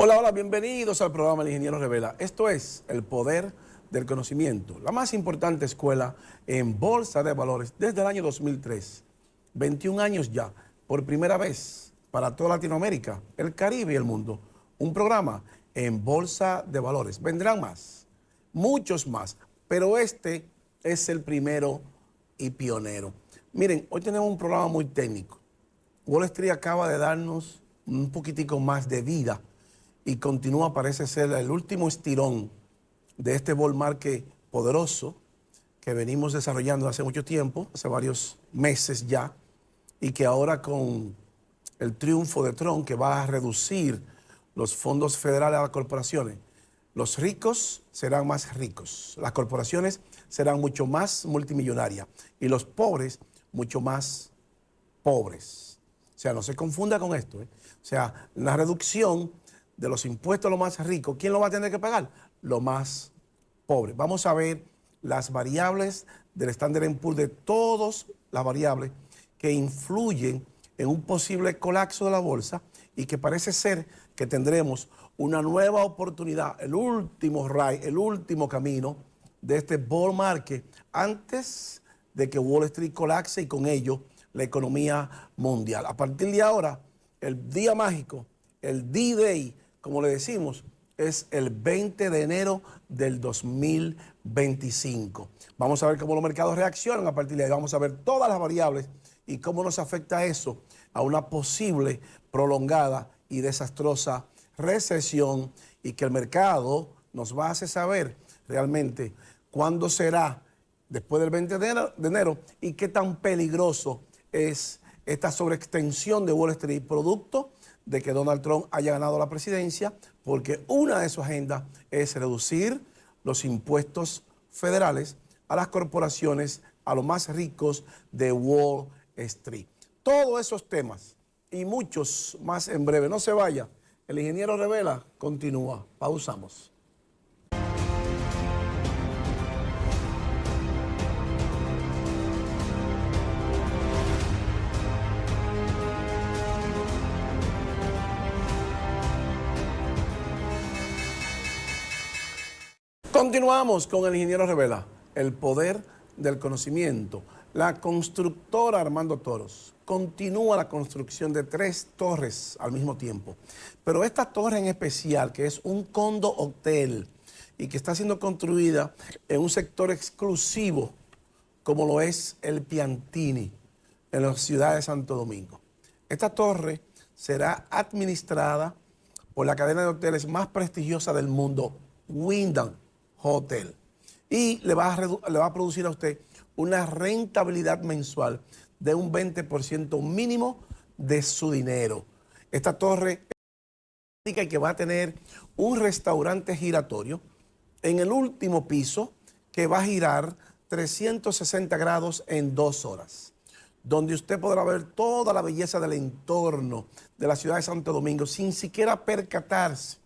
Hola, hola, bienvenidos al programa El Ingeniero Revela. Esto es el poder del conocimiento, la más importante escuela en bolsa de valores desde el año 2003. 21 años ya, por primera vez para toda Latinoamérica, el Caribe y el mundo. Un programa en bolsa de valores. Vendrán más, muchos más, pero este es el primero y pionero. Miren, hoy tenemos un programa muy técnico. Wall Street acaba de darnos un poquitico más de vida y continúa, parece ser, el último estirón de este bull market poderoso que venimos desarrollando hace mucho tiempo, hace varios meses ya, y que ahora con el triunfo de Trump, que va a reducir los fondos federales a las corporaciones, los ricos serán más ricos, las corporaciones serán mucho más multimillonarias y los pobres mucho más pobres. O sea, no se confunda con esto, ¿eh? O sea, la reducción de los impuestos a los más ricos, ¿quién lo va a tener que pagar? Los más pobres. Vamos a ver las variables del Standard & Poor's, de todas las variables que influyen en un posible colapso de la bolsa y que parece ser que tendremos una nueva oportunidad, el último ride, el último camino de este bull market antes de que Wall Street colapse y con ello la economía mundial. A partir de ahora, el día mágico, el D-Day, como le decimos, es el 20 de enero del 2025. Vamos a ver cómo los mercados reaccionan a partir de ahí. Vamos a ver todas las variables y cómo nos afecta eso a una posible prolongada y desastrosa recesión, y que el mercado nos va a hacer saber realmente cuándo será después del 20 de enero y qué tan peligroso es esta sobreextensión de Wall Street, producto de que Donald Trump haya ganado la presidencia, porque una de sus agendas es reducir los impuestos federales a las corporaciones, a los más ricos de Wall Street. Todos esos temas y muchos más en breve. No se vaya. El Ingeniero Revela continúa. Pausamos. Continuamos con el Ingeniero Revela, el poder del conocimiento. La constructora Armando Toros continúa la construcción de 3 torres al mismo tiempo. Pero esta torre en especial, que es un condo hotel y que está siendo construida en un sector exclusivo, como lo es el Piantini, en la ciudad de Santo Domingo. Esta torre será administrada por la cadena de hoteles más prestigiosa del mundo, Wyndham Hotel, y le va a producir a usted una rentabilidad mensual de un 20% mínimo de su dinero. Esta torre indica que va a tener un restaurante giratorio en el último piso que va a girar 360 grados en 2 horas, donde usted podrá ver toda la belleza del entorno de la ciudad de Santo Domingo sin siquiera percatarse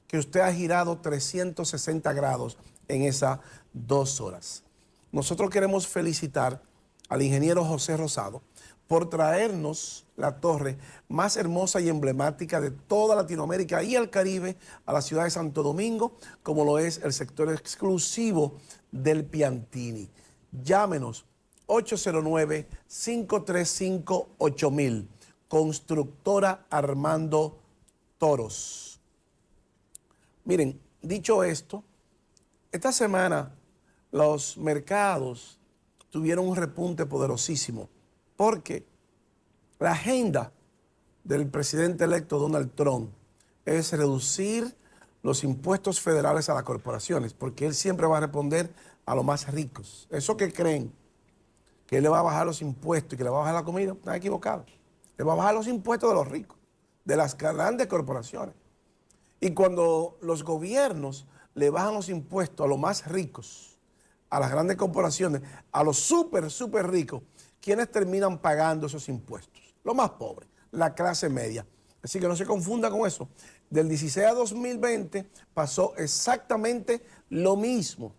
que usted ha girado 360 grados en esas 2 horas. Nosotros queremos felicitar al ingeniero José Rosado por traernos la torre más hermosa y emblemática de toda Latinoamérica y el Caribe a la ciudad de Santo Domingo, como lo es el sector exclusivo del Piantini. Llámenos 809-535-8000, Constructora Armando Toros. Miren, dicho esto, esta semana los mercados tuvieron un repunte poderosísimo porque la agenda del presidente electo Donald Trump es reducir los impuestos federales a las corporaciones, porque él siempre va a responder a los más ricos. Eso que creen que él le va a bajar los impuestos y que le va a bajar la comida, están equivocados. Le va a bajar los impuestos de los ricos, de las grandes corporaciones. Y cuando los gobiernos le bajan los impuestos a los más ricos, a las grandes corporaciones, a los súper ricos, ¿quiénes terminan pagando esos impuestos? Los más pobres, la clase media. Así que no se confunda con eso. Del 16 a 2020 pasó exactamente lo mismo,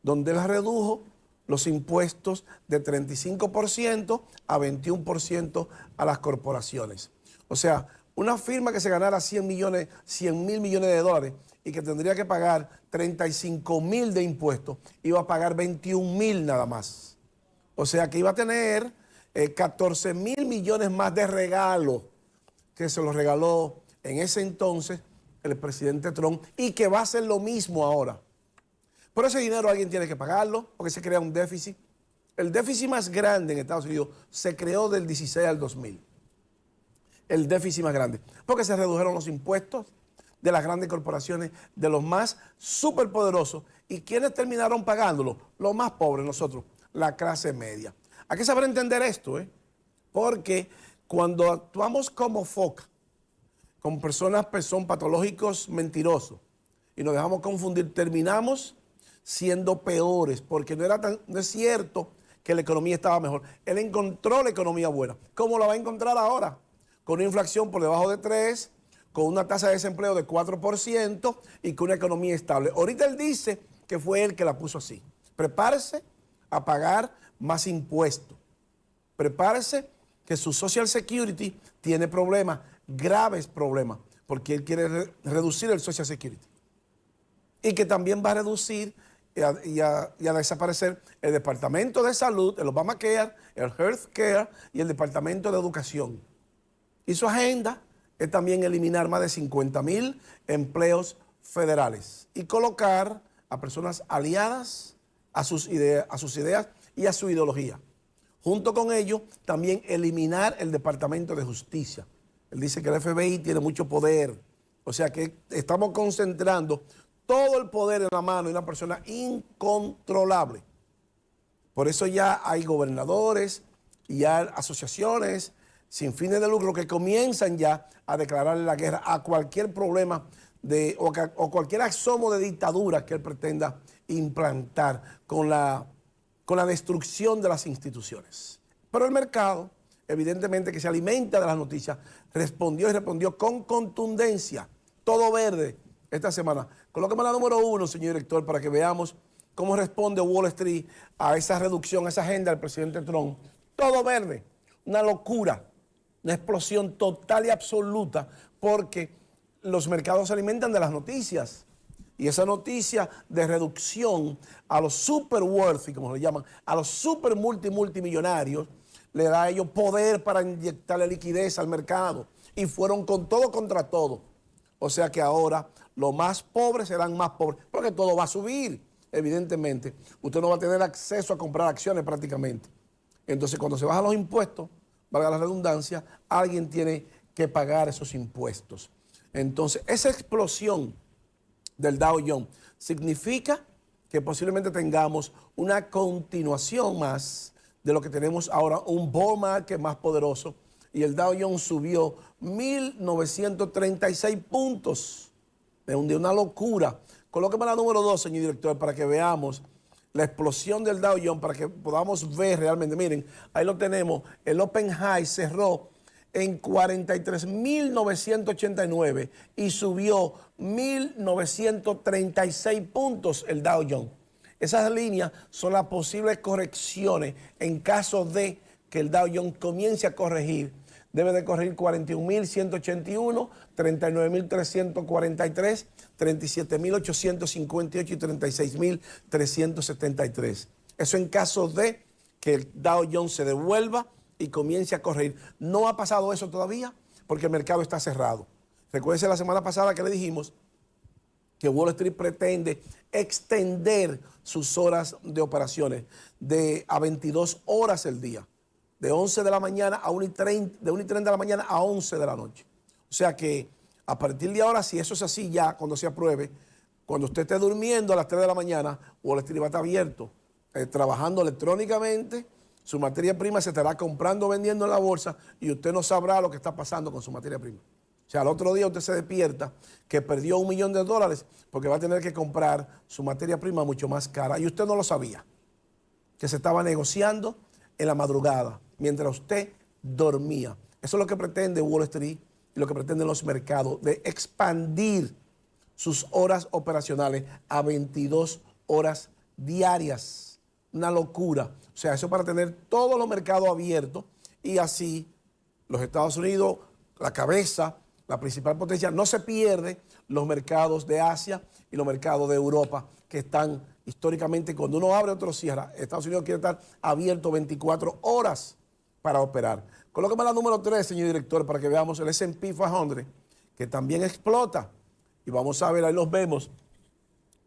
donde él redujo los impuestos de 35% a 21% a las corporaciones. O sea, Una firma que se ganara 100 mil millones de dólares y que tendría que pagar 35.000 de impuestos, iba a pagar 21.000 nada más. O sea que iba a tener 14.000 millones más de regalo que se los regaló en ese entonces el presidente Trump y que va a hacer lo mismo ahora. Pero ese dinero alguien tiene que pagarlo porque se crea un déficit. El déficit más grande en Estados Unidos se creó del 16 al 2000. El déficit más grande. Porque se redujeron los impuestos de las grandes corporaciones, de los más superpoderosos. ¿Y quiénes terminaron pagándolo? Los más pobres, nosotros, la clase media. Hay que saber entender esto, porque cuando actuamos como foca, con personas que son patológicos mentirosos, y nos dejamos confundir, terminamos siendo peores, porque no es cierto que la economía estaba mejor. Él encontró la economía buena. ¿Cómo la va a encontrar ahora? Con una inflación por debajo de 3, con una tasa de desempleo de 4% y con una economía estable. Ahorita él dice que fue él que la puso así. Prepárese a pagar más impuestos. Prepárese que su Social Security tiene problemas, graves problemas, porque él quiere reducir el Social Security. Y que también va a reducir y a desaparecer el Departamento de Salud, el Obamacare, el Healthcare y el Departamento de Educación. Y su agenda es también eliminar más de 50.000 empleos federales y colocar a personas aliadas a sus ideas y a su ideología. Junto con ello, también eliminar el Departamento de Justicia. Él dice que el FBI tiene mucho poder. O sea que estamos concentrando todo el poder en la mano de una persona incontrolable. Por eso ya hay gobernadores y ya asociaciones sin fines de lucro que comienzan ya a declararle la guerra a cualquier problema o cualquier asomo de dictadura que él pretenda implantar con la destrucción de las instituciones. Pero el mercado, evidentemente que se alimenta de las noticias, respondió con contundencia, todo verde esta semana. Colóqueme la número 1, señor director, para que veamos cómo responde Wall Street a esa reducción, a esa agenda del presidente Trump. Todo verde, una locura, una explosión total y absoluta, porque los mercados se alimentan de las noticias. Y esa noticia de reducción a los super worthy, como le llaman, a los super multimillonarios, le da a ellos poder para inyectarle liquidez al mercado. Y fueron con todo contra todo. O sea que ahora los más pobres serán más pobres, porque todo va a subir, evidentemente. Usted no va a tener acceso a comprar acciones prácticamente. Entonces, cuando se bajan los impuestos, valga la redundancia, alguien tiene que pagar esos impuestos. Entonces, esa explosión del Dow Jones significa que posiblemente tengamos una continuación más de lo que tenemos ahora, un bull market más poderoso, y el Dow Jones subió 1.936 puntos, de una locura. Colóqueme la número 2, señor director, para que veamos la explosión del Dow Jones, para que podamos ver realmente. Miren, ahí lo tenemos, el Open High cerró en 43.989 y subió 1.936 puntos el Dow Jones. Esas líneas son las posibles correcciones en caso de que el Dow Jones comience a corregir. Debe de corregir 41.181, 39.343, 37.858 y 36.373. Eso en caso de que el Dow Jones se devuelva y comience a corregir. No ha pasado eso todavía porque el mercado está cerrado. Recuérdense la semana pasada que le dijimos que Wall Street pretende extender sus horas de operaciones a 22 horas el día, de 11 de la mañana a 1:30, de 1:30 de la mañana a 11 de la noche. O sea que a partir de ahora, si eso es así ya, cuando se apruebe, cuando usted esté durmiendo a las 3 de la mañana, Wall Street va a estar abierto, trabajando electrónicamente. Su materia prima se estará comprando o vendiendo en la bolsa y usted no sabrá lo que está pasando con su materia prima. O sea, al otro día usted se despierta que perdió $1 millón porque va a tener que comprar su materia prima mucho más cara y usted no lo sabía, que se estaba negociando en la madrugada mientras usted dormía. Eso es lo que pretende Wall Street y lo que pretenden los mercados, de expandir sus horas operacionales a 22 horas diarias. Una locura. O sea, eso para tener todos los mercados abiertos y así los Estados Unidos, la cabeza la principal potencia, no se pierde los mercados de Asia y los mercados de Europa, que están históricamente, cuando uno abre, otro cierra. Estados Unidos quiere estar abierto 24 horas para operar. Colóqueme la número 3, señor director, para que veamos el S&P 500, que también explota. Y vamos a ver, ahí los vemos,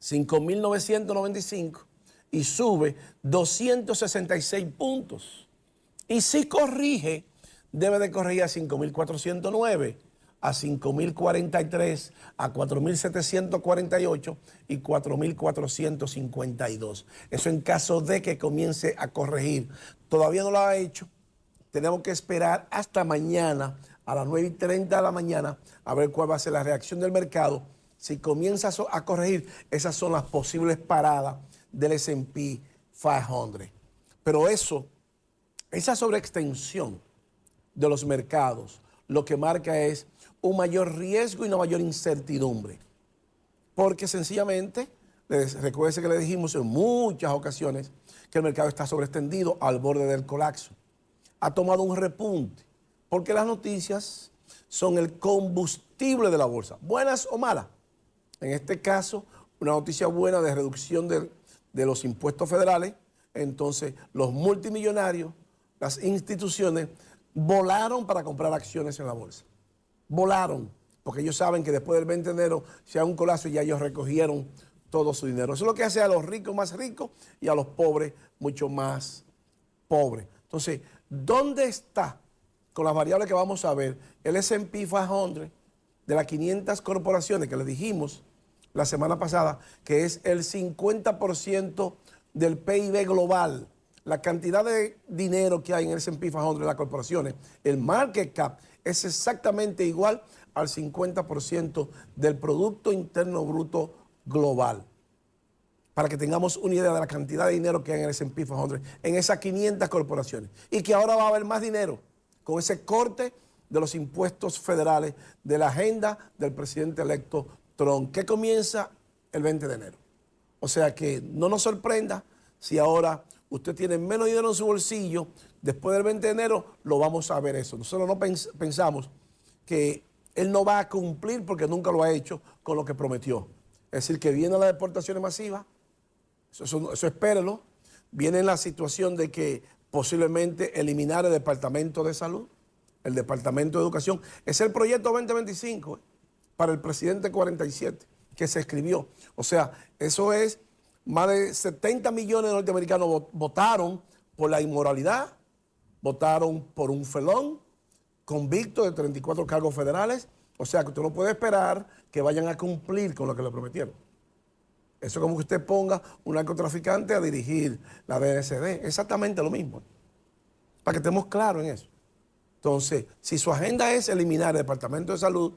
5.995 y sube 266 puntos. Y si corrige, debe de corregir a 5.409, a 5.043, a 4.748 y 4.452. Eso en caso de que comience a corregir. Todavía no lo ha hecho. Tenemos que esperar hasta mañana a las 9:30 de la mañana a ver cuál va a ser la reacción del mercado. Si comienza a corregir, esas son las posibles paradas del S&P 500. Pero esa sobreextensión de los mercados, lo que marca es un mayor riesgo y una mayor incertidumbre. Porque sencillamente, recuérdense que le dijimos en muchas ocasiones que el mercado está sobreextendido al borde del colapso. Ha tomado un repunte, porque las noticias son el combustible de la bolsa, buenas o malas. En este caso, una noticia buena de reducción de los impuestos federales. Entonces, los multimillonarios, las instituciones, volaron para comprar acciones en la bolsa. Volaron, porque ellos saben que después del 20 de enero, si hay un colapso, ya ellos recogieron todo su dinero. Eso es lo que hace a los ricos más ricos y a los pobres mucho más pobres. Entonces, ¿dónde está, con las variables que vamos a ver, el S&P 500 de las 500 corporaciones que les dijimos la semana pasada, que es el 50% del PIB global? La cantidad de dinero que hay en el S&P 500 de las corporaciones, el market cap, es exactamente igual al 50% del Producto Interno Bruto global. Para que tengamos una idea de la cantidad de dinero que hay en el S&P 500, en esas 500 corporaciones. Y que ahora va a haber más dinero con ese corte de los impuestos federales de la agenda del presidente electo Trump, que comienza el 20 de enero. O sea que no nos sorprenda si ahora usted tiene menos dinero en su bolsillo, después del 20 de enero lo vamos a ver eso. Nosotros no pensamos que él no va a cumplir, porque nunca lo ha hecho, con lo que prometió. Es decir, que vienen las deportaciones masivas, eso espérelo. Viene la situación de que posiblemente eliminar el Departamento de Salud, el Departamento de Educación. Es el proyecto 2025 para el presidente 47 que se escribió. O sea, eso es, más de 70 millones de norteamericanos votaron por la inmoralidad, votaron por un felón convicto de 34 cargos federales. O sea, que usted no puede esperar que vayan a cumplir con lo que le prometieron. Eso es como que usted ponga un narcotraficante a dirigir la DNCD. Exactamente lo mismo. Para que estemos claros en eso. Entonces, si su agenda es eliminar el Departamento de Salud,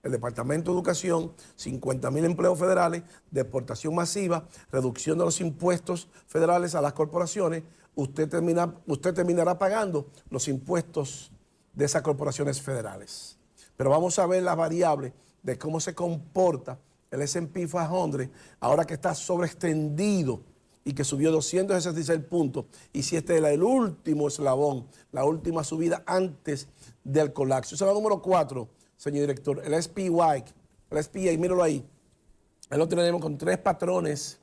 el Departamento de Educación, 50.000 empleos federales, deportación masiva, reducción de los impuestos federales a las corporaciones, usted terminará pagando los impuestos de esas corporaciones federales. Pero vamos a ver las variables de cómo se comporta el S&P 500, ahora que está sobreextendido y que subió 266 puntos, y si este es el último eslabón, la última subida antes del colapso. Esa es la número 4, señor director, el SPY, el SPY, míralo ahí. Ahí lo tenemos con 3 patrones,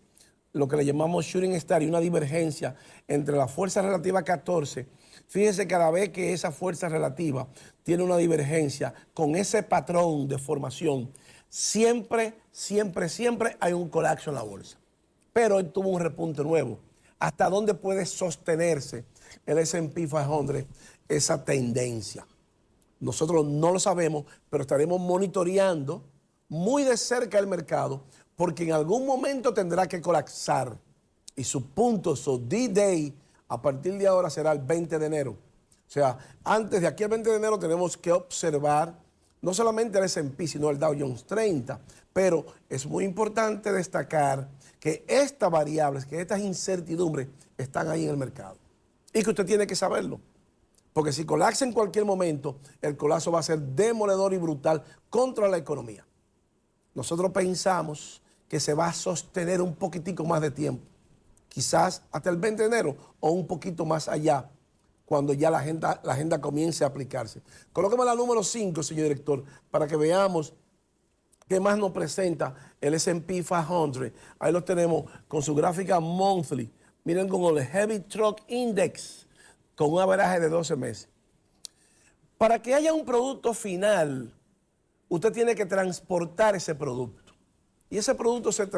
lo que le llamamos shooting star, y una divergencia entre la fuerza relativa 14. Fíjense, cada vez que esa fuerza relativa tiene una divergencia con ese patrón de formación, siempre hay un colapso en la bolsa. Pero él tuvo un repunte nuevo. ¿Hasta dónde puede sostenerse el S&P 500 esa tendencia? Nosotros no lo sabemos, pero estaremos monitoreando muy de cerca el mercado, porque en algún momento tendrá que colapsar. Y su punto, su D-Day, a partir de ahora será el 20 de enero. O sea, antes de aquí al 20 de enero tenemos que observar no solamente el S&P, sino el Dow Jones 30. Pero es muy importante destacar que estas variables, que estas incertidumbres están ahí en el mercado. Y que usted tiene que saberlo. Porque si colapsa en cualquier momento, el colapso va a ser demoledor y brutal contra la economía. Nosotros pensamos que se va a sostener un poquitico más de tiempo. Quizás hasta el 20 de enero o un poquito más allá, cuando ya la agenda comience a aplicarse. Colóqueme la número 5, señor director, para que veamos qué más nos presenta el S&P 500. Ahí lo tenemos con su gráfica monthly. Miren con el Heavy Truck Index, con un averaje de 12 meses. Para que haya un producto final, usted tiene que transportar ese producto. Y ese producto se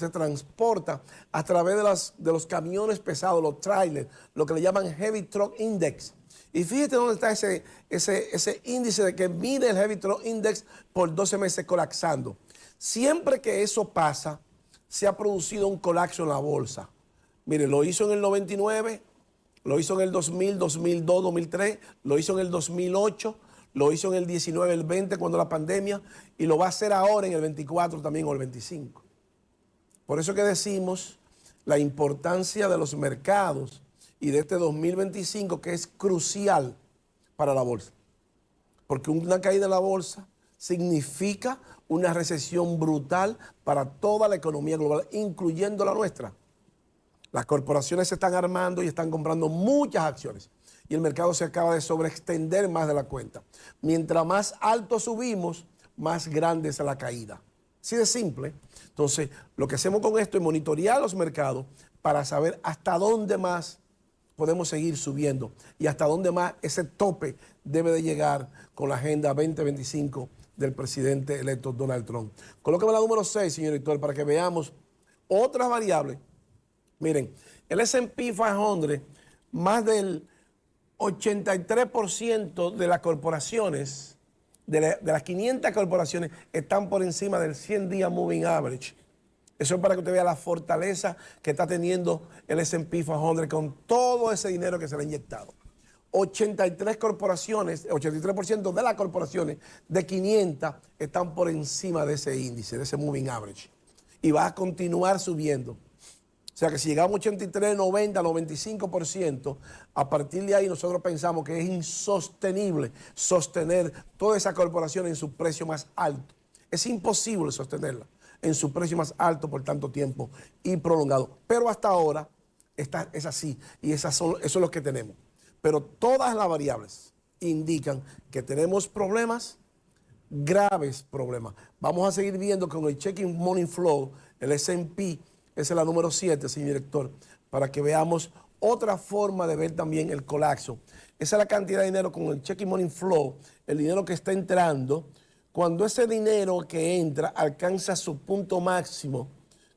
transporta a través de los camiones pesados, los trailers, lo que le llaman Heavy Truck Index. Y fíjate dónde está ese índice de que mide el Heavy Truck Index por 12 meses colapsando. Siempre que eso pasa, se ha producido un colapso en la bolsa. Mire, lo hizo en el 99, lo hizo en el 2000, 2002, 2003, lo hizo en el 2008, lo hizo en el 19, el 20 cuando la pandemia, y lo va a hacer ahora en el 24 también o el 25. Por eso que decimos la importancia de los mercados y de este 2025 que es crucial para la bolsa. Porque una caída de la bolsa significa una recesión brutal para toda la economía global, incluyendo la nuestra. Las corporaciones se están armando y están comprando muchas acciones. Y el mercado se acaba de sobreextender más de la cuenta. Mientras más alto subimos, más grande es la caída. Así de simple. Entonces, lo que hacemos con esto es monitorear los mercados para saber hasta dónde más podemos seguir subiendo y hasta dónde más ese tope debe de llegar con la agenda 2025 del presidente electo Donald Trump. Colóqueme la número 6, señor director, para que veamos otras variables. Miren, el S&P 500, más del 83% de las corporaciones, de las 500 corporaciones, están por encima del 100 días moving average. Eso es para que usted vea la fortaleza que está teniendo el S&P 500 con todo ese dinero que se le ha inyectado. 83 corporaciones, 83% de las corporaciones de 500 están por encima de ese índice, de ese moving average. Y va a continuar subiendo. O sea que si llegamos a 83, 90, 95%, a partir de ahí nosotros pensamos que es insostenible sostener toda esa corporación en su precio más alto. Es imposible sostenerla en su precio más alto por tanto tiempo y prolongado. Pero hasta ahora es así y eso es lo que tenemos. Pero todas las variables indican que tenemos problemas, graves problemas. Vamos a seguir viendo con el Checking Money Flow, el S&P, esa es la número 7, señor director, para que veamos otra forma de ver también el colapso. Esa es la cantidad de dinero con el Checking Money Flow, el dinero que está entrando. Cuando ese dinero que entra alcanza su punto máximo,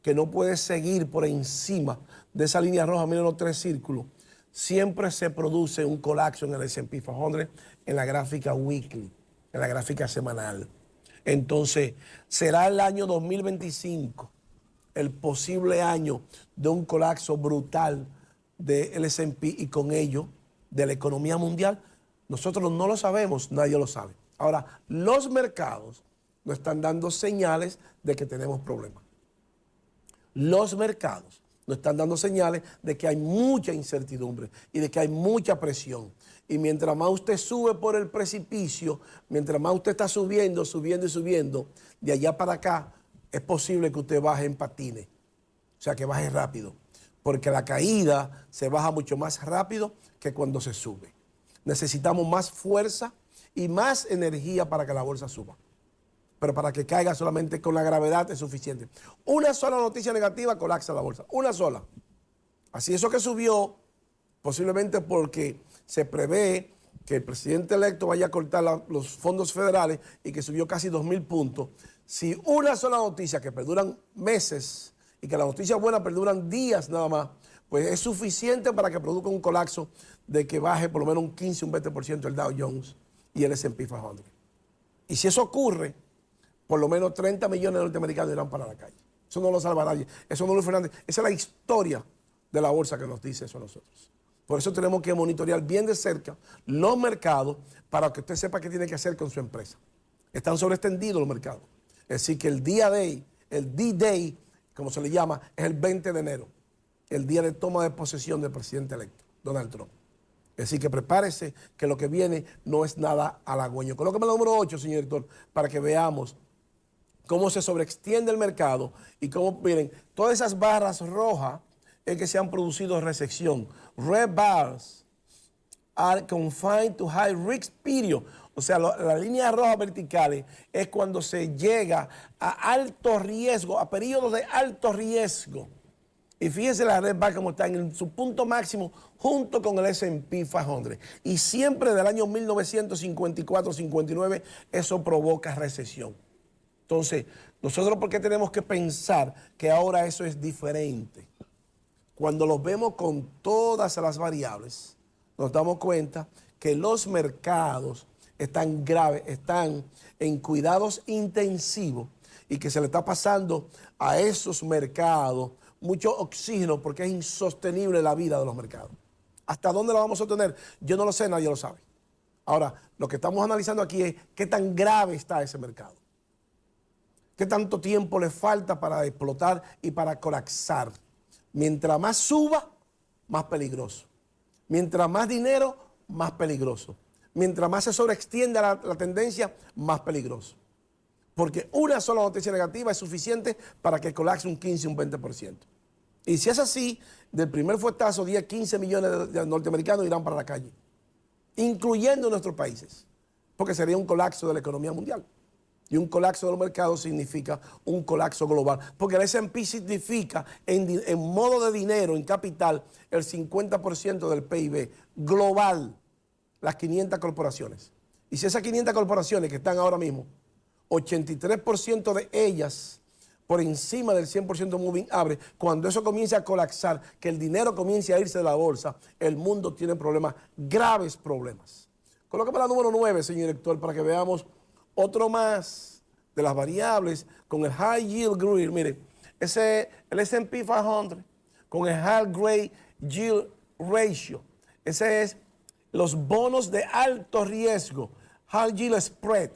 que no puede seguir por encima de esa línea roja, miren los 3 círculos, siempre se produce un colapso en el S&P 500 en la gráfica weekly, en la gráfica semanal. Entonces, será el año 2025 el posible año de un colapso brutal del S&P y con ello de la economía mundial. Nosotros no lo sabemos, nadie lo sabe. Ahora, los mercados nos están dando señales de que tenemos problemas. Los mercados nos están dando señales de que hay mucha incertidumbre y de que hay mucha presión. Y mientras más usted sube por el precipicio, mientras más usted está subiendo, subiendo y subiendo, de allá para acá, es posible que usted baje en patines. O sea, que baje rápido. Porque la caída se baja mucho más rápido que cuando se sube. Necesitamos más fuerza y más energía para que la bolsa suba. Pero para que caiga solamente con la gravedad es suficiente. Una sola noticia negativa colapsa la bolsa. Una sola. Así eso que subió, posiblemente porque se prevé que el presidente electo vaya a cortar los fondos federales y que subió casi 2.000 puntos. Si una sola noticia que perduran meses y que las noticias buenas perduran días nada más, pues es suficiente para que produzca un colapso de que baje por lo menos un 15, un 20% el Dow Jones y el S&P 500. Y si eso ocurre, por lo menos 30 millones de norteamericanos irán para la calle. Eso no lo salva nadie. Eso no lo Fernández. Esa es la historia de la bolsa que nos dice eso a nosotros. Por eso tenemos que monitorear bien de cerca los mercados para que usted sepa qué tiene que hacer con su empresa. Están sobreextendidos los mercados. Es decir, que el D-Day, como se le llama, es el 20 de enero, el día de toma de posesión del presidente electo, Donald Trump. Es decir, que prepárese que lo que viene no es nada halagüeño. Colóqueme el número 8, señor director, para que veamos cómo se sobreextiende el mercado y cómo, miren, todas esas barras rojas es que se han producido recesión. Red bars are confined to high risk period. O sea, las líneas rojas verticales es cuando se llega a alto riesgo, a periodos de alto riesgo. Y fíjense la red va como está en su punto máximo junto con el S&P 500. Y siempre del año 1954-59 eso provoca recesión. Entonces, nosotros ¿por qué tenemos que pensar que ahora eso es diferente? Cuando los vemos con todas las variables, nos damos cuenta que los mercados están graves, están en cuidados intensivos y que se le está pasando a esos mercados mucho oxígeno porque es insostenible la vida de los mercados. ¿Hasta dónde lo vamos a obtener? Yo no lo sé, nadie lo sabe. Ahora, lo que estamos analizando aquí es qué tan grave está ese mercado. ¿Qué tanto tiempo le falta para explotar y para colapsar? Mientras más suba, más peligroso. Mientras más dinero, más peligroso. Mientras más se sobreextienda la tendencia, más peligroso. Porque una sola noticia negativa es suficiente para que colapse un 15, un 20%. Y si es así, del primer fuetazo, 10, 15 millones de norteamericanos irán para la calle, incluyendo nuestros países, porque sería un colapso de la economía mundial. Y un colapso de los mercados significa un colapso global, porque el S&P significa en modo de dinero, en capital, el 50% del PIB global, las 500 corporaciones. Y si esas 500 corporaciones que están ahora mismo, 83% de ellas por encima del 100% moving average, cuando eso comience a colapsar, que el dinero comience a irse de la bolsa, el mundo tiene problemas, graves problemas. Colóqueme la número 9, señor director, para que veamos otro más de las variables con el High Yield Grade. Mire, el S&P 500 con el High Grade Yield Ratio. Ese es los bonos de alto riesgo, High Yield Spread.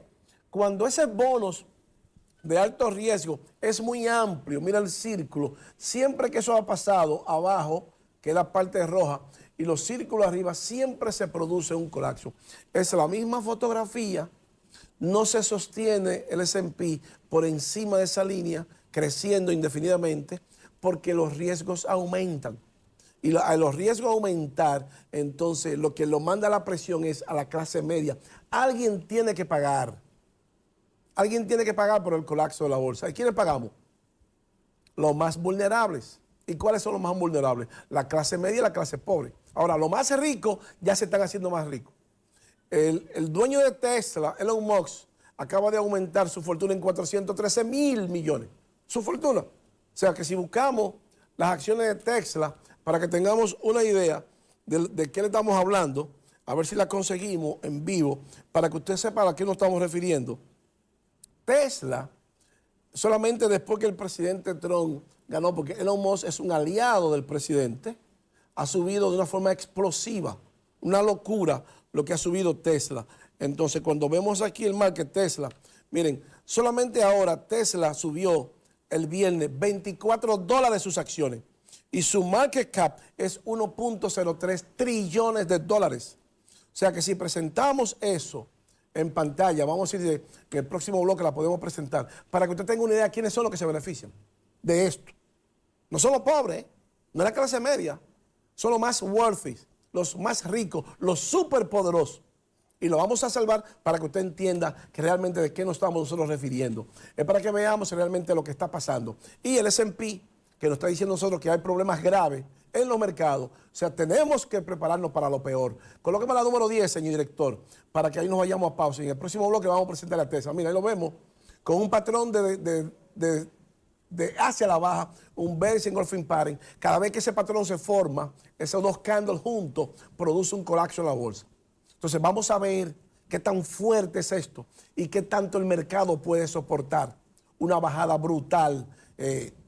Cuando ese bonos de alto riesgo es muy amplio, mira el círculo, siempre que eso ha pasado abajo, que es la parte roja, y los círculos arriba, siempre se produce un colapso. Es la misma fotografía, no se sostiene el S&P por encima de esa línea, creciendo indefinidamente, porque los riesgos aumentan. Y a los riesgos aumentar, entonces lo que lo manda a la presión es a la clase media. Alguien tiene que pagar. Alguien tiene que pagar por el colapso de la bolsa. ¿Y quiénes pagamos? Los más vulnerables. ¿Y cuáles son los más vulnerables? La clase media y la clase pobre. Ahora, los más ricos ya se están haciendo más ricos. El dueño de Tesla, Elon Musk, acaba de aumentar su fortuna en 413 mil millones. Su fortuna. O sea que si buscamos las acciones de Tesla, para que tengamos una idea de qué le estamos hablando, a ver si la conseguimos en vivo, para que usted sepa a qué nos estamos refiriendo. Tesla, solamente después que el presidente Trump ganó, porque Elon Musk es un aliado del presidente, ha subido de una forma explosiva, una locura lo que ha subido Tesla. Entonces, cuando vemos aquí el market Tesla, miren, solamente ahora Tesla subió el viernes $24 sus acciones y su market cap es 1.03 trillones de dólares. O sea que si presentamos eso en pantalla, vamos a decir que el próximo bloque la podemos presentar, para que usted tenga una idea de quiénes son los que se benefician de esto. No son los pobres, no es la clase media, son los más wealthy, los más ricos, los superpoderosos. Y lo vamos a salvar para que usted entienda que realmente de qué nos estamos nosotros refiriendo. Es para que veamos realmente lo que está pasando. Y el S&P, que nos está diciendo nosotros que hay problemas graves en los mercados. O sea, tenemos que prepararnos para lo peor. Colóqueme la número 10, señor director, para que ahí nos vayamos a pausa. Y en el próximo bloque vamos a presentar la Tesla. Mira, ahí lo vemos con un patrón de hacia la baja, un bearish engulfing pattern. Cada vez que ese patrón se forma, esos dos candles juntos, produce un colapso en la bolsa. Entonces vamos a ver qué tan fuerte es esto y qué tanto el mercado puede soportar una bajada brutal.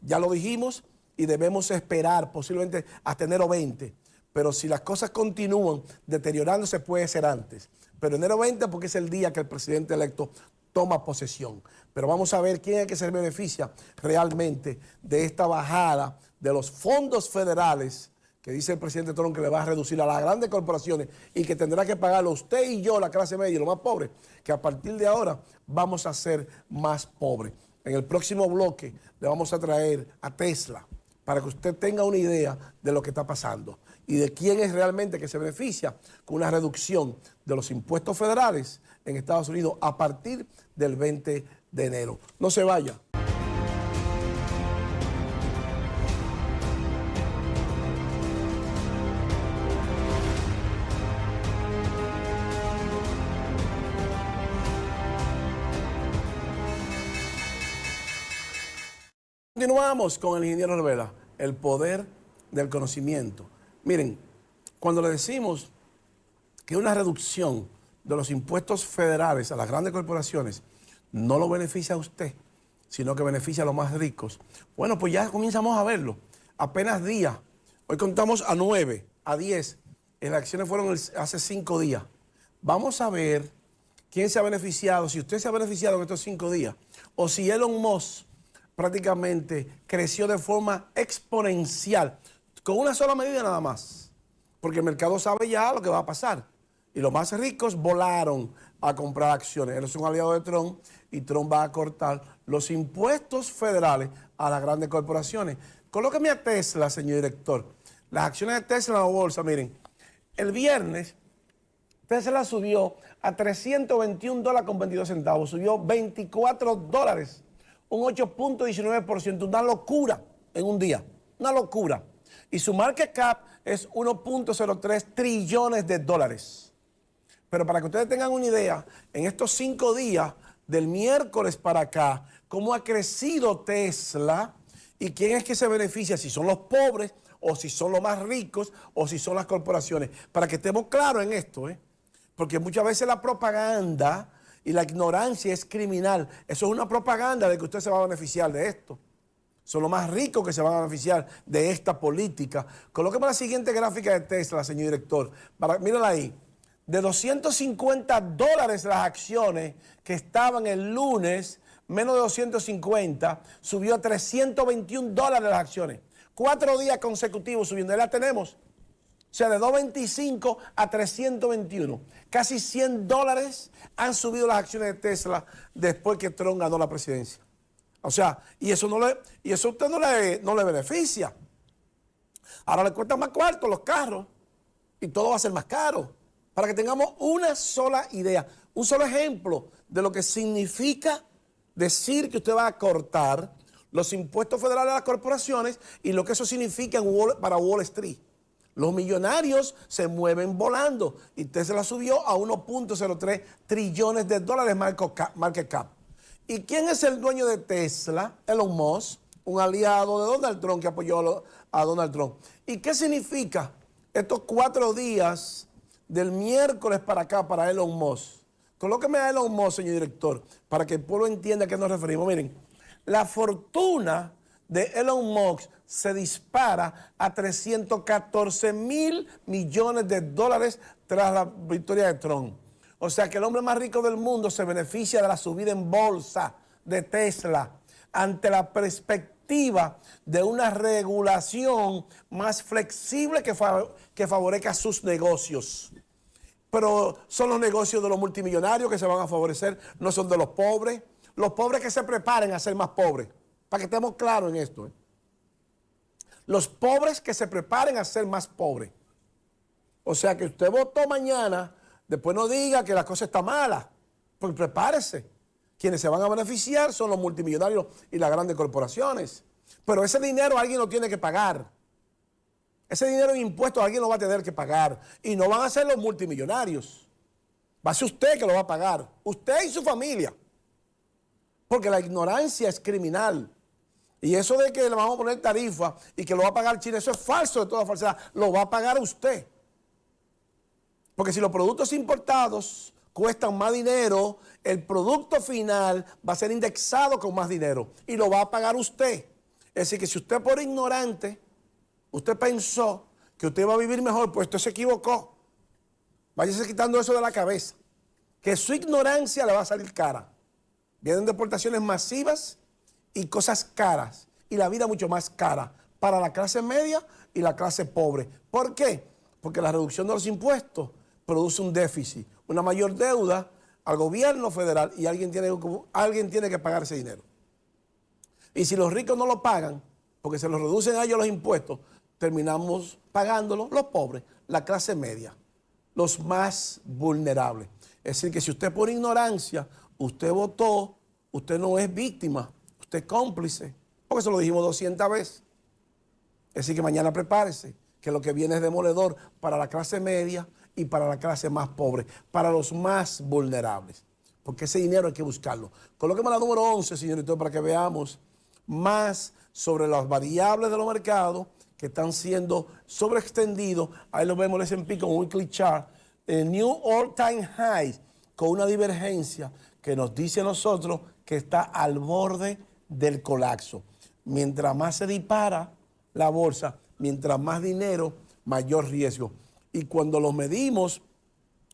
Ya lo dijimos y debemos esperar posiblemente hasta enero 20. Pero si las cosas continúan deteriorándose puede ser antes. Pero enero 20 porque es el día que el presidente electo toma posesión. Pero vamos a ver quién es el que se beneficia realmente de esta bajada de los fondos federales que dice el presidente Trump que le va a reducir a las grandes corporaciones y que tendrá que pagarlo usted y yo, la clase media y los más pobres, que a partir de ahora vamos a ser más pobres. En el próximo bloque le vamos a traer a Tesla para que usted tenga una idea de lo que está pasando y de quién es realmente que se beneficia con una reducción de los impuestos federales en Estados Unidos a partir del 20 de enero. No se vaya. Continuamos con el ingeniero Rivera, el poder del conocimiento. Miren, cuando le decimos que una reducción de los impuestos federales a las grandes corporaciones no lo beneficia a usted, sino que beneficia a los más ricos, bueno, pues ya comenzamos a verlo. Apenas días, hoy contamos a 9, a 10, las elecciones fueron hace 5 días. Vamos a ver quién se ha beneficiado, si usted se ha beneficiado en estos 5 días, o si Elon Musk prácticamente creció de forma exponencial, con una sola medida nada más, porque el mercado sabe ya lo que va a pasar. Y los más ricos volaron a comprar acciones. Él es un aliado de Trump y Trump va a cortar los impuestos federales a las grandes corporaciones. Colóqueme a Tesla, señor director. Las acciones de Tesla en la bolsa, miren, el viernes Tesla subió a $321 con 22 centavos, subió $24. Un 8.19%, una locura en un día, una locura. Y su market cap es 1.03 trillones de dólares. Pero para que ustedes tengan una idea, en estos 5 días, del miércoles para acá, cómo ha crecido Tesla y quién es que se beneficia, si son los pobres o si son los más ricos o si son las corporaciones. Para que estemos claros en esto, porque muchas veces la propaganda y la ignorancia es criminal. Eso es una propaganda de que usted se va a beneficiar de esto. Son los más ricos que se van a beneficiar de esta política. Colóqueme la siguiente gráfica de Tesla, señor director. Mírala ahí. De $250 las acciones que estaban el lunes, menos de 250, subió a $321 las acciones. 4 días consecutivos subiendo. Ahí la tenemos. O sea, de 225 a 321. Casi $100 han subido las acciones de Tesla después que Trump ganó la presidencia. O sea, y eso a usted no le beneficia. Ahora le cuesta más cuarto los carros y todo va a ser más caro. Para que tengamos una sola idea, un solo ejemplo de lo que significa decir que usted va a cortar los impuestos federales a las corporaciones y lo que eso significa para Wall Street. Los millonarios se mueven volando y Tesla subió a 1.03 trillones de dólares market cap. ¿Y quién es el dueño de Tesla? Elon Musk, un aliado de Donald Trump que apoyó a Donald Trump. ¿Y qué significa estos 4 días del miércoles para acá para Elon Musk? Colóqueme a Elon Musk, señor director, para que el pueblo entienda a qué nos referimos. Miren, la fortuna de Elon Musk se dispara a 314,000 millones de dólares tras la victoria de Trump. O sea que el hombre más rico del mundo se beneficia de la subida en bolsa de Tesla ante la perspectiva de una regulación más flexible que favorezca sus negocios. Pero son los negocios de los multimillonarios que se van a favorecer, no son de los pobres. Los pobres que se preparen a ser más pobres. Para que estemos claros en esto. Los pobres que se preparen a ser más pobres. O sea que usted votó mañana, después no diga que la cosa está mala. Pues prepárese. Quienes se van a beneficiar son los multimillonarios y las grandes corporaciones. Pero ese dinero alguien lo tiene que pagar. Ese dinero en impuestos alguien lo va a tener que pagar. Y no van a ser los multimillonarios. Va a ser usted que lo va a pagar. Usted y su familia. Porque la ignorancia es criminal. Y eso de que le vamos a poner tarifa y que lo va a pagar China, eso es falso de toda falsedad. Lo va a pagar usted. Porque si los productos importados cuestan más dinero, el producto final va a ser indexado con más dinero. Y lo va a pagar usted. Es decir, que si usted por ignorante, usted pensó que usted iba a vivir mejor, pues usted se equivocó. Váyase quitando eso de la cabeza. Que su ignorancia le va a salir cara. Vienen deportaciones masivas y cosas caras. Y la vida mucho más cara para la clase media y la clase pobre. ¿Por qué? Porque la reducción de los impuestos produce un déficit, una mayor deuda al gobierno federal y alguien tiene que pagar ese dinero. Y si los ricos no lo pagan, porque se los reducen a ellos los impuestos, terminamos pagándolo los pobres, la clase media, los más vulnerables. Es decir, que si usted por ignorancia, usted votó, usted no es víctima, usted es cómplice, porque eso lo dijimos 200 veces. Es decir, que mañana prepárese, que lo que viene es demoledor para la clase media y para la clase más pobre, para los más vulnerables, porque ese dinero hay que buscarlo. Colóqueme la número 11, señor director, para que veamos más sobre las variables de los mercados que están siendo sobreextendidos. Ahí lo vemos el S&P con un weekly chart, el new all-time high, con una divergencia que nos dice a nosotros que está al borde del colapso. Mientras más se dispara la bolsa, mientras más dinero, mayor riesgo. Y cuando lo medimos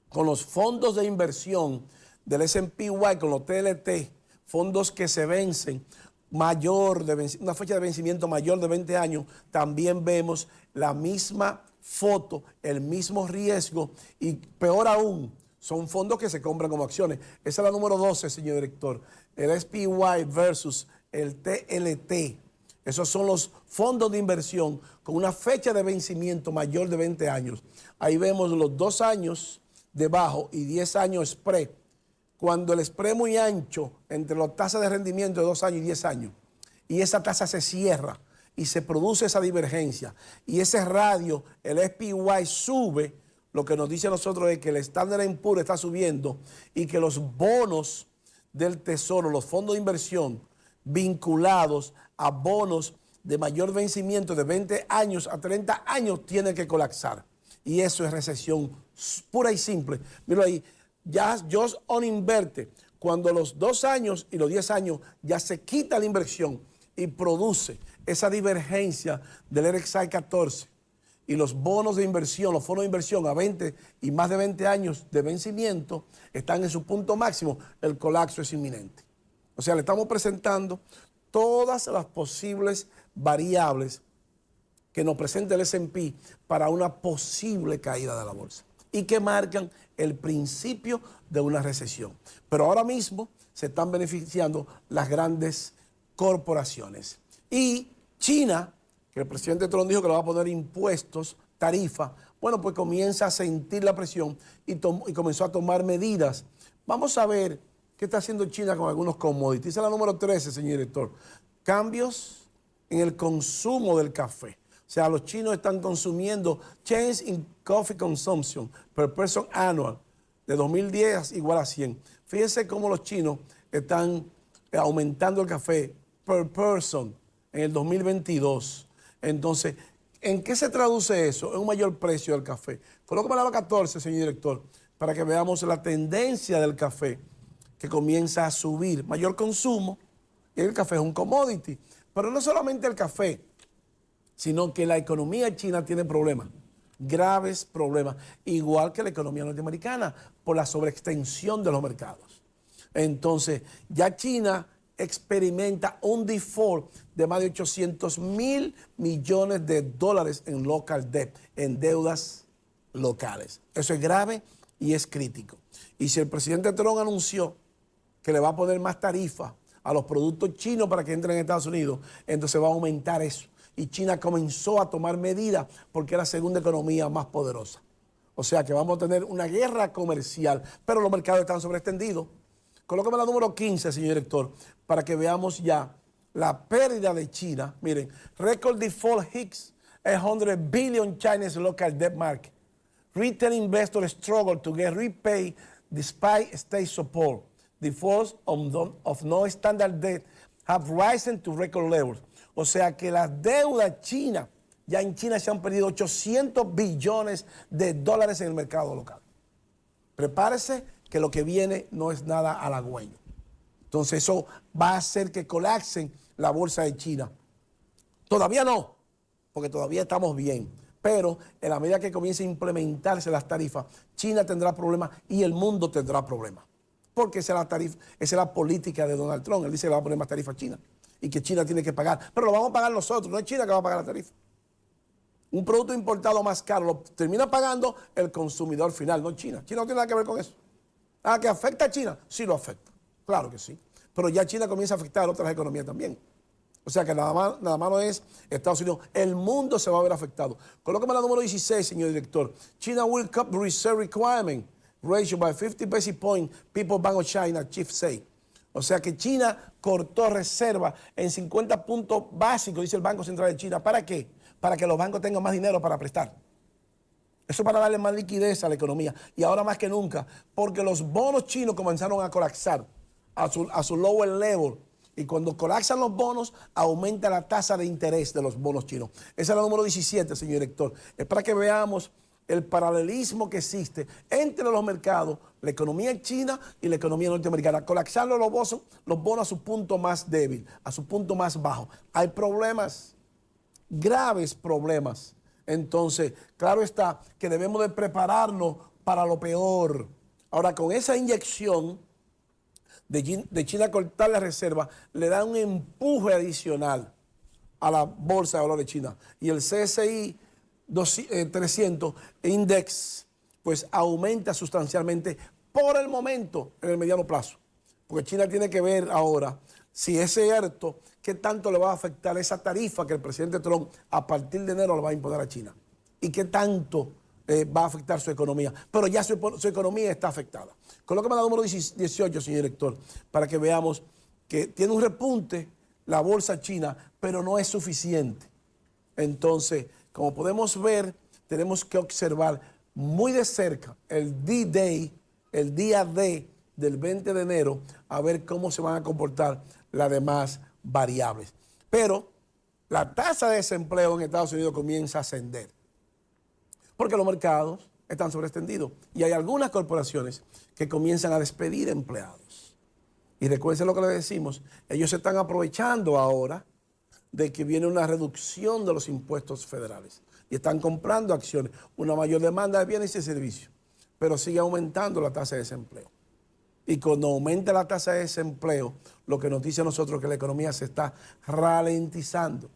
con los fondos de inversión del S&P/Y, con los TLT, fondos que se vencen, una fecha de vencimiento mayor de 20 años, también vemos la misma foto, el mismo riesgo y peor aún, son fondos que se compran como acciones. Esa es la número 12, señor director, el SPY versus el TLT. Esos son los fondos de inversión con una fecha de vencimiento mayor de 20 años. Ahí vemos los 2 años debajo y 10 años spread. Cuando el spread es muy ancho entre las tasas de rendimiento de 2 años y 10 años, y esa tasa se cierra y se produce esa divergencia, y ese radio, el SPY sube, lo que nos dice a nosotros es que el Standard & Poor's está subiendo y que los bonos del tesoro, los fondos de inversión vinculados a bonos de mayor vencimiento de 20 años a 30 años tienen que colapsar. Y eso es recesión pura y simple. Mira ahí, ya just on inverte, cuando los 2 años y los 10 años ya se quita la inversión y produce esa divergencia del RXI 14 y los bonos de inversión, los fondos de inversión a 20 y más de 20 años de vencimiento están en su punto máximo, el colapso es inminente. O sea, le estamos presentando todas las posibles variables que nos presenta el S&P para una posible caída de la bolsa y que marcan el principio de una recesión. Pero ahora mismo se están beneficiando las grandes corporaciones. Y China, que el presidente Trump dijo que le va a poner impuestos, tarifa, bueno, pues comienza a sentir la presión y comenzó a tomar medidas. Vamos a ver qué está haciendo China con algunos commodities. Esa es la número 13, señor director. Cambios en el consumo del café. O sea, los chinos están consumiendo change in coffee consumption per person annual de 2010 igual a 100. Fíjense cómo los chinos están aumentando el café per person en el 2022. Entonces, ¿en qué se traduce eso? En un mayor precio del café. Colóqueme la 14, señor director, para que veamos la tendencia del café que comienza a subir. Mayor consumo, y el café es un commodity. Pero no solamente el café, sino que la economía china tiene problemas, graves problemas, igual que la economía norteamericana, por la sobreextensión de los mercados. Entonces, ya China experimenta un default de más de 800,000 millones de dólares en local debt, en deudas locales. Eso es grave y es crítico. Y si el presidente Trump anunció que le va a poner más tarifa a los productos chinos para que entren en Estados Unidos, entonces va a aumentar eso. Y China comenzó a tomar medidas porque es la segunda economía más poderosa. O sea que vamos a tener una guerra comercial, pero los mercados están sobreextendidos. Colóqueme la número 15, señor director, para que veamos ya la pérdida de China. Miren, record default hits 100 billion Chinese local debt market. Retail investors struggle to get repaid despite state support. Defaults of non-standard debt have risen to record levels. O sea que las deudas chinas, ya en China se han perdido 800 billones de dólares en el mercado local. Prepárese que lo que viene no es nada halagüeño. Entonces eso va a hacer que colapsen la bolsa de China. Todavía no, porque todavía estamos bien. Pero en la medida que comiencen a implementarse las tarifas, China tendrá problemas y el mundo tendrá problemas. Porque esa es la política de Donald Trump. Él dice que le va a poner más tarifa a China y que China tiene que pagar. Pero lo vamos a pagar nosotros, no es China que va a pagar la tarifa. Un producto importado más caro lo termina pagando el consumidor final, no China. China no tiene nada que ver con eso. ¿Que afecta a China? Sí lo afecta, claro que sí. Pero ya China comienza a afectar a otras economías también. O sea que nada más no es Estados Unidos, el mundo se va a ver afectado. Colócame la número 16, señor director. China will cut reserve requirement ratio by 50 basis points, People's Bank of China, chief say. O sea que China cortó reserva en 50 puntos básicos, dice el Banco Central de China. ¿Para qué? Para que los bancos tengan más dinero para prestar. Eso para darle más liquidez a la economía. Y ahora más que nunca, porque los bonos chinos comenzaron a colapsar a su lower level. Y cuando colapsan los bonos, aumenta la tasa de interés de los bonos chinos. Esa es la número 17, señor director. Es para que veamos el paralelismo que existe entre los mercados, la economía china y la economía norteamericana. Colapsando los bonos a su punto más débil, a su punto más bajo. Hay problemas, graves problemas. Entonces, claro está que debemos de prepararnos para lo peor. Ahora, con esa inyección de China cortar la reserva, le da un empuje adicional a la bolsa de valores de China. Y el CSI 300 Index, pues aumenta sustancialmente por el momento en el mediano plazo. Porque China tiene que ver ahora si es cierto qué tanto le va a afectar esa tarifa que el presidente Trump a partir de enero le va a imponer a China. Y qué tanto va a afectar su economía. Pero ya su economía está afectada. Colócame la número 18, señor director, para que veamos que tiene un repunte la bolsa china, pero no es suficiente. Entonces, como podemos ver, tenemos que observar muy de cerca el D-Day, el día D del 20 de enero, a ver cómo se van a comportar las demás variables. Pero la tasa de desempleo en Estados Unidos comienza a ascender, porque los mercados están sobreextendidos y hay algunas corporaciones que comienzan a despedir empleados. Y recuerden lo que les decimos, ellos se están aprovechando ahora de que viene una reducción de los impuestos federales y están comprando acciones, una mayor demanda de bienes y servicios, pero sigue aumentando la tasa de desempleo. Y cuando aumenta la tasa de desempleo, lo que nos dice a nosotros es que la economía se está ralentizando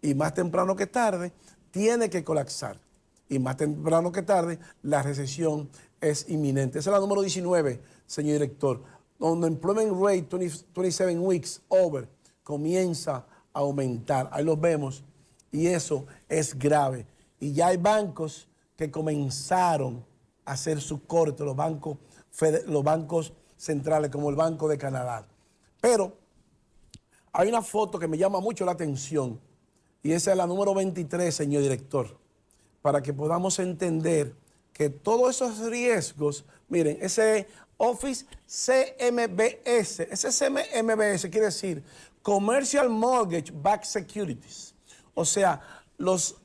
y más temprano que tarde tiene que colapsar. Y más temprano que tarde, la recesión es inminente. Esa es la número 19, señor director. Donde Employment Rate 27 weeks over comienza a aumentar. Ahí los vemos. Y eso es grave. Y ya hay bancos que comenzaron a hacer su corte, los bancos centrales, como el Banco de Canadá. Pero hay una foto que me llama mucho la atención. Y esa es la número 23, señor director. Para que podamos entender que todos esos riesgos, miren, ese Office CMBS, ese CMBS quiere decir Commercial Mortgage Backed Securities. O sea, los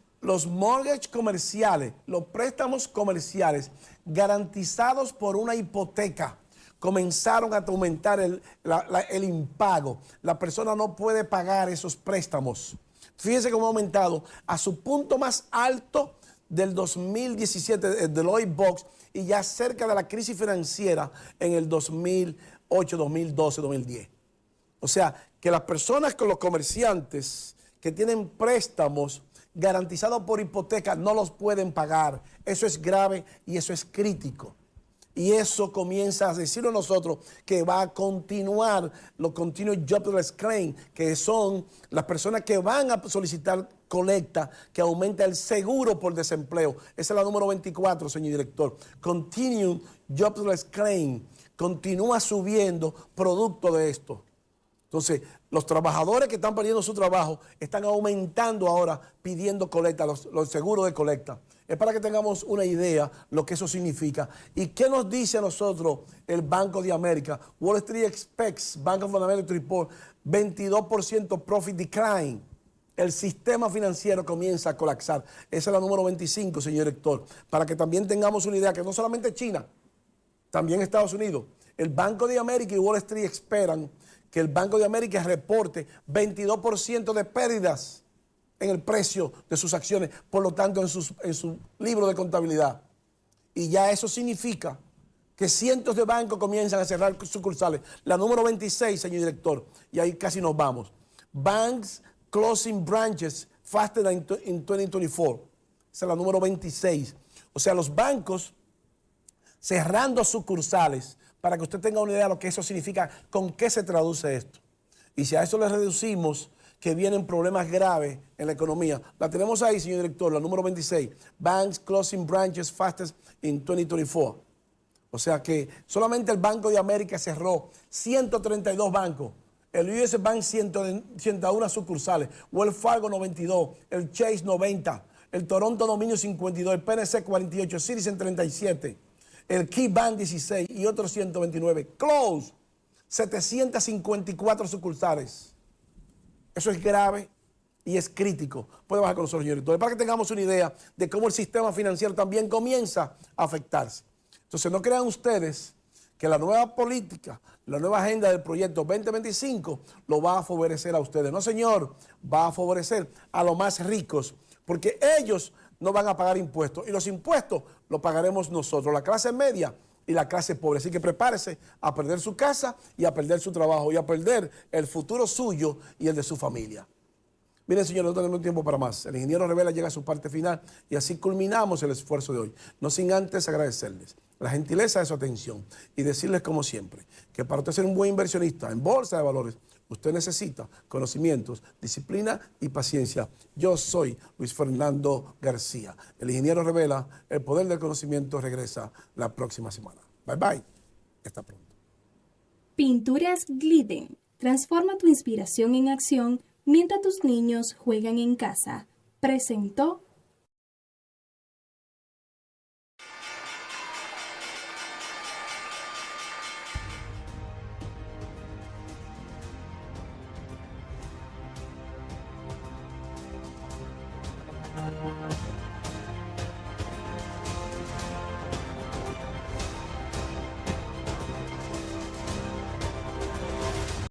mortgage comerciales, los préstamos comerciales garantizados por una hipoteca, comenzaron a aumentar el impago. La persona no puede pagar esos préstamos. Fíjense cómo ha aumentado a su punto más alto del 2017, Deloitte Box, y ya cerca de la crisis financiera en el 2008, 2012, 2010. O sea, que las personas con los comerciantes que tienen préstamos garantizados por hipoteca no los pueden pagar. Eso es grave y eso es crítico. Y eso comienza a decirlo nosotros que va a continuar los Continuous Jobless Claims, que son las personas que van a solicitar colecta, que aumenta el seguro por desempleo. Esa es la número 24, señor director. Continuous Jobless Claim continúa subiendo producto de esto. Entonces, los trabajadores que están perdiendo su trabajo están aumentando ahora pidiendo colecta, los seguros de colecta. Es para que tengamos una idea lo que eso significa. ¿Y qué nos dice a nosotros el Banco de América? Wall Street expects, Bank of America report, 22% profit decline. El sistema financiero comienza a colapsar. Esa es la número 25, señor director. Para que también tengamos una idea que no solamente China, también Estados Unidos. El Banco de América y Wall Street esperan que el Banco de América reporte 22% de pérdidas en el precio de sus acciones, por lo tanto en su libro de contabilidad. Y ya eso significa que cientos de bancos comienzan a cerrar sucursales. La número 26, señor director, y ahí casi nos vamos. Banks closing branches faster than in 2024. Esa es la número 26. O sea, los bancos cerrando sucursales, para que usted tenga una idea de lo que eso significa, con qué se traduce esto. Y si a eso le reducimos que vienen problemas graves en la economía, la tenemos ahí, señor director, la número 26, Banks Closing Branches Fastest in 2024. O sea que solamente el Banco de América cerró 132 bancos. El US Bank 101 sucursales, Wells Fargo 92, el Chase 90, el Toronto Dominion 52, el PNC 48, Citizen 37, el Key Bank 16 y otros 129. Close 754 sucursales. Eso es grave y es crítico. Puede bajar con nosotros, señor director, para que tengamos una idea de cómo el sistema financiero también comienza a afectarse. Entonces, no crean ustedes que la nueva política, la nueva agenda del proyecto 2025 lo va a favorecer a ustedes. No, señor, va a favorecer a los más ricos, porque ellos no van a pagar impuestos y los impuestos los pagaremos nosotros, la clase media y la clase pobre. Así que prepárese a perder su casa y a perder su trabajo y a perder el futuro suyo y el de su familia. Miren, señores, no tenemos tiempo para más. El ingeniero Revela llega a su parte final y así culminamos el esfuerzo de hoy. No sin antes agradecerles la gentileza de su atención y decirles, como siempre, que para usted ser un buen inversionista en bolsa de valores, usted necesita conocimientos, disciplina y paciencia. Yo soy Luis Fernando García. El ingeniero Revela, el poder del conocimiento regresa la próxima semana. Bye, bye. Hasta pronto. Pinturas Glidden. Transforma tu inspiración en acción mientras tus niños juegan en casa. Presentó